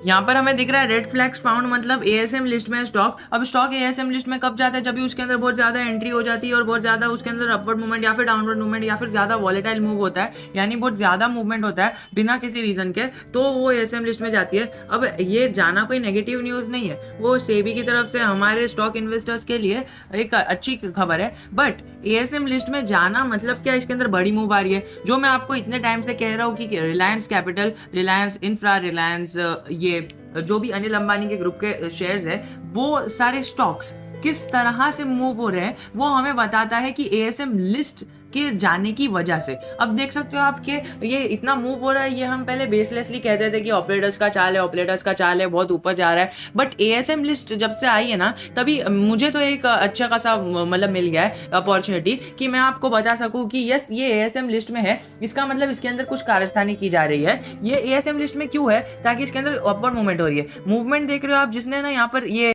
यहाँ पर हमें दिख रहा है रेड फ्लैग्स फाउंड, मतलब एएसएम लिस्ट में है स्टॉक। अब स्टॉक एएसएम लिस्ट में कब जाता है, जब भी उसके अंदर बहुत ज्यादा एंट्री हो जाती है और बहुत ज्यादा उसके अंदर अपवर्ड मूवमेंट या फिर डाउनवर्ड मूवमेंट या फिर ज्यादा वॉलेटाइल मूव होता है, यानी बहुत ज्यादा मूवमेंट होता है बिना किसी रीजन के, तो वो एएसएम लिस्ट में जाती है। अब ये जाना कोई नेगेटिव न्यूज नहीं है, वो सेबी की तरफ से हमारे स्टॉक इन्वेस्टर्स के लिए एक अच्छी खबर है। बट एएसएम लिस्ट में जाना मतलब क्या, इसके अंदर बड़ी मूव आ रही है। जो मैं आपको इतने टाइम से कह रहा हूँ कि रिलायंस कैपिटल, रिलायंस इंफ्रा, रिलायंस ये जो भी अनिल अंबानी के ग्रुप के शेयर्स है, वो सारे स्टॉक्स किस तरह से मूव हो रहे हैं वो हमें बताता है कि एएसएम लिस्ट के जाने की वजह से। अब देख सकते हो आप कि ये इतना मूव हो रहा है, ये हम पहले बेसलेसली कहते थे कि ऑपरेटर्स का चाल है, ऑपरेटर्स का चाल है, बहुत ऊपर जा रहा है। बट एएसएम लिस्ट जब से आई है ना, तभी मुझे तो एक अच्छा खासा मतलब मिल गया है अपॉर्चुनिटी कि मैं आपको बता सकूं कि यस ये एएसएम लिस्ट में है, इसका मतलब इसके अंदर कुछ कारस्तानी की जा रही है। ये एएसएम लिस्ट में क्यों है, ताकि इसके अंदर अपवर्ड मूवमेंट हो रही है। मूवमेंट देख रहे हो आप, जिसने ना यहाँ पर ये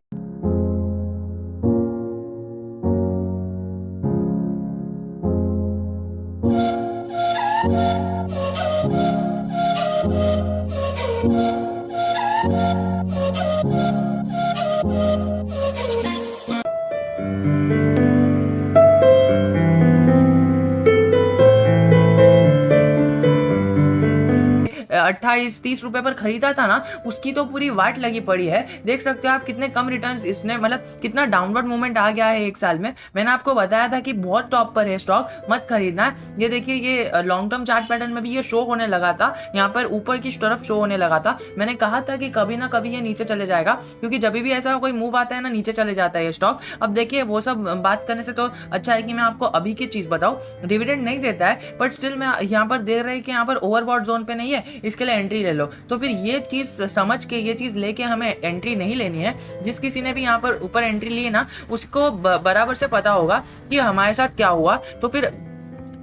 28-30 रुपए पर खरीदा था ना, उसकी तो पूरी वाट लगी पड़ी है। देख सकते हो आप कितने कम रिटर्न्स इसने, मतलब कितना डाउनवर्ड मूवमेंट आ गया है एक साल में। मैंने आपको बताया था कि बहुत टॉप पर है स्टॉक, मत खरीदना है। ये देखिए, ये लॉन्ग टर्म चार्ट पैटर्न में भी ये शो होने लगा था, यहाँ पर ऊपर की तरफ शो होने लगा था। मैंने कहा था कि कभी ना कभी ये नीचे चले जाएगा, क्योंकि जब भी ऐसा कोई मूव आता है ना, नीचे चले जाता है ये स्टॉक। अब देखिए, वो सब बात करने से तो अच्छा है कि मैं आपको अभी की चीज बताऊं। डिविडेंड नहीं देता है, बट स्टिल मैं यहाँ पर दे रहे कि यहाँ पर ओवरबॉट जोन पे नहीं है, इसके लिए एंट्री ले लो। तो फिर ये चीज समझ के, ये चीज लेके हमें एंट्री नहीं लेनी है। जिस किसी ने भी यहाँ पर ऊपर एंट्री ली ना, उसको बराबर से पता होगा कि हमारे साथ क्या हुआ। तो फिर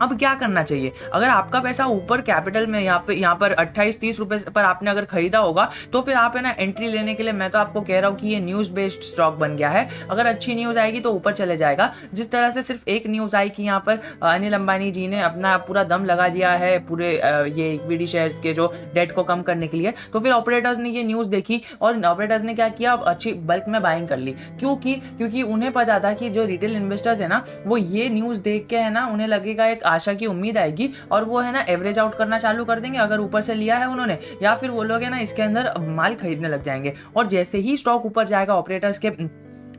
अब क्या करना चाहिए, अगर आपका पैसा ऊपर कैपिटल में यहाँ पर 28-30 रुपए पर आपने अगर खरीदा होगा, तो फिर आप है ना एंट्री लेने के लिए मैं तो आपको कह रहा हूँ कि ये न्यूज बेस्ड स्टॉक बन गया है। अगर अच्छी न्यूज आएगी तो ऊपर चले जाएगा। जिस तरह से सिर्फ एक न्यूज आई कि यहाँ पर अनिल अंबानी जी ने अपना पूरा दम लगा दिया है पूरे ये इक्विटी शेयर्स के जो डेट को कम करने के लिए, तो फिर ऑपरेटर्स ने ये न्यूज देखी और ऑपरेटर्स ने क्या किया, अच्छी बल्क में बाइंग कर ली। क्योंकि उन्हें पता था कि जो रिटेल इन्वेस्टर्स है ना, वो ये न्यूज देख के है ना, उन्हें लगेगा, एक आशा की उम्मीद आएगी और वो है ना एवरेज आउट करना चालू कर देंगे अगर ऊपर से लिया है उन्होंने, या फिर वो लोग है ना इसके अंदर माल खरीदने लग जाएंगे। और जैसे ही स्टॉक ऊपर जाएगा ऑपरेटर्स के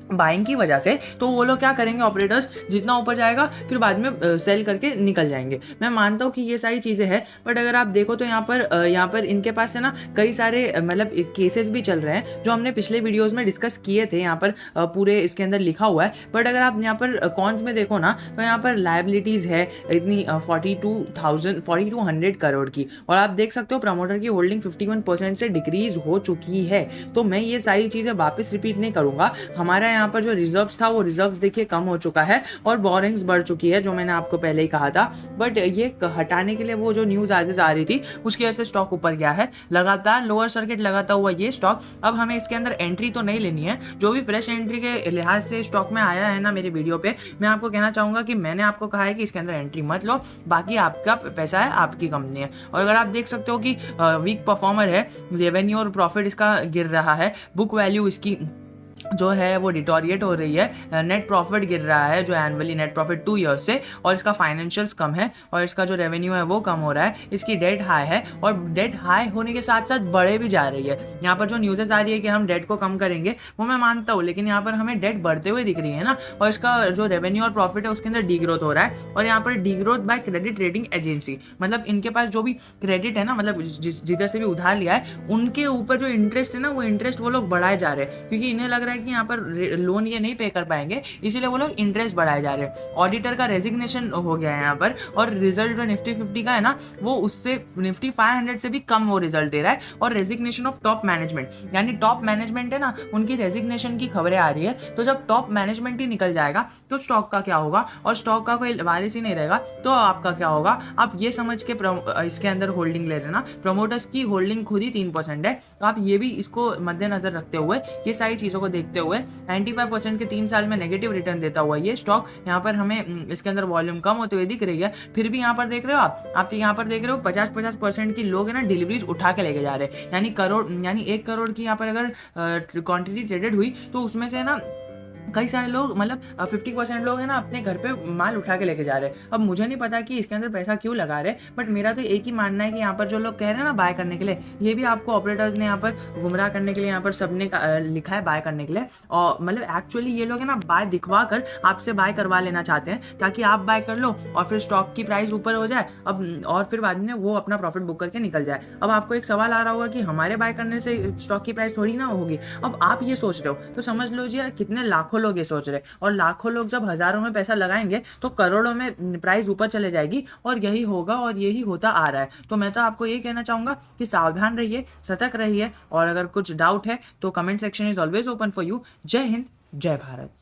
बाइंग की वजह से, तो वो लोग क्या करेंगे, ऑपरेटर्स जितना ऊपर जाएगा फिर बाद में सेल करके निकल जाएंगे। मैं मानता हूँ कि ये सारी चीज़ें हैं, बट अगर आप देखो तो यहाँ पर इनके पास है ना कई सारे मतलब केसेस भी चल रहे हैं जो हमने पिछले वीडियोस में डिस्कस किए थे, यहाँ पर पूरे इसके अंदर लिखा हुआ है। बट अगर आप यहाँ पर कॉन्स में देखो ना, तो यहाँ पर लाइबिलिटीज़ है इतनी 4200 करोड़ की, और आप देख सकते हो प्रमोटर की होल्डिंग 51% से डिक्रीज हो चुकी है। तो मैं ये सारी चीज़ें वापस रिपीट नहीं करूँगा। हमारा यहाँ पर जो रिजर्व्स था वो रिजर्व्स देखिए कम हो चुका है और बोरिंग्स बढ़ चुकी है, जो मैंने आपको पहले ही कहा था। बट ये हटाने के लिए वो जो न्यूज़ आज आ रही थी उसकी वजह से स्टॉक ऊपर गया है, लगातार लोअर सर्किट लगाता हुआ ये स्टॉक। अब हमें इसके अंदर एंट्री तो नहीं लेनी है। जो भी फ्रेश एंट्री के लिहाज से स्टॉक में आया है ना मेरे वीडियो पे, मैं आपको कहना चाहूँगा कि मैंने आपको कहा है कि इसके अंदर एंट्री मत लो, बाकी आपका पैसा है, आपकी कंपनी है। और अगर आप देख सकते हो कि वीक परफॉर्मर है, रेवेन्यू और प्रॉफिट इसका गिर रहा है, बुक वैल्यू इसकी जो है वो डिटोरिएट हो रही है, नेट प्रॉफिट गिर रहा है जो एनुअली नेट प्रॉफिट 2 ईयर्स से, और इसका फाइनेंशियल्स कम है और इसका जो रेवेन्यू है वो कम हो रहा है, इसकी डेट हाई है और डेट हाई होने के साथ साथ बढ़े भी जा रही है। यहाँ पर जो न्यूज़ेस आ रही है कि हम डेट को कम करेंगे वो मैं मानता हूँ, लेकिन यहाँ पर हमें डेट बढ़ते हुए दिख रही है ना, और इसका जो रेवेन्यू और प्रॉफिट है उसके अंदर डी ग्रोथ हो रहा है। और यहाँ पर D growth by credit rating agency, मतलब इनके पास जो भी क्रेडिट है ना, मतलब जिधर से भी उधार लिया है उनके ऊपर जो इंटरेस्ट है ना, वो इंटरेस्ट वो लोग बढ़ाए जा रहे हैं, क्योंकि इन्हें लग रहा है कि यहाँ पर लोन ये नहीं पे कर पाएंगे, इसीलिए वो लोग इंटरेस्ट बढ़ाए जा रहे हैं। ऑडिटर का रेजिग्नेशन हो गया है यहाँ पर, और रिजल्ट जो निफ्टी 50 का है ना, वो उससे निफ्टी 500 से भी कम वो रिजल्ट दे रहा है। और रेजिग्नेशन ऑफ टॉप मैनेजमेंट, यानी टॉप मैनेजमेंट है ना, उनकी रेजिग्नेशन की खबरें आ रही है। तो जब टॉप मैनेजमेंट ही निकल जाएगा तो स्टॉक का क्या होगा, और स्टॉक का कोई वारिस ही नहीं रहेगा तो आपका क्या होगा। आप ये समझ के इसके अंदर होल्डिंग ले लेना। प्रमोटर्स की होल्डिंग खुद ही 3% है, तो आप ये भी इसको मद्देनजर रखते हुए ये सारी चीज़ों को देख दिखते हुए 95% के 3 साल में नेगेटिव रिटर्न देता हुआ ये स्टॉक यहाँ पर हमें इसके अंदर वॉल्यूम कम होते हुए दिख रही है। फिर भी यहाँ पर देख रहे हो आप यहाँ पर देख रहे हो 50% की लोग है ना डिलीवरीज उठा के लेके जा रहे हैं, यानी 1 करोड़ की यहाँ पर अगर क्वांटिटी ट्रेडेड हुई तो उसमें से ना कई सारे लोग मतलब 50% लोग हैं ना अपने घर पे माल उठा के लेके जा रहे हैं। अब मुझे नहीं पता कि इसके अंदर पैसा क्यों लगा रहे हैं, बट मेरा तो एक ही मानना है कि यहाँ पर जो लोग कह रहे हैं ना बाय करने के लिए, ये भी आपको ऑपरेटर्स ने यहाँ पर गुमराह करने के लिए यहाँ पर सबने लिखा है बाय करने के लिए। और मतलब एक्चुअली ये लोग है ना बाय दिखवा कर आपसे बाय करवा लेना चाहते हैं ताकि आप बाय कर लो और फिर स्टॉक की प्राइस ऊपर हो जाए अब, और फिर बाद में वो अपना प्रॉफिट बुक करके निकल जाए। अब आपको एक सवाल आ रहा होगा कि हमारे बाय करने से स्टॉक की प्राइस थोड़ी ना होगी। अब आप ये सोच रहे हो तो समझ लो जी कितने लाखों लोग ये सोच रहे हैं, और लाखों लोग जब हजारों में पैसा लगाएंगे तो करोड़ों में प्राइस ऊपर चले जाएगी, और यही होगा और यही होता आ रहा है। तो मैं तो आपको ये कहना चाहूंगा कि सावधान रहिए, सतर्क रहिए, और अगर कुछ डाउट है तो comment section is always open for you. जय हिंद, जय भारत।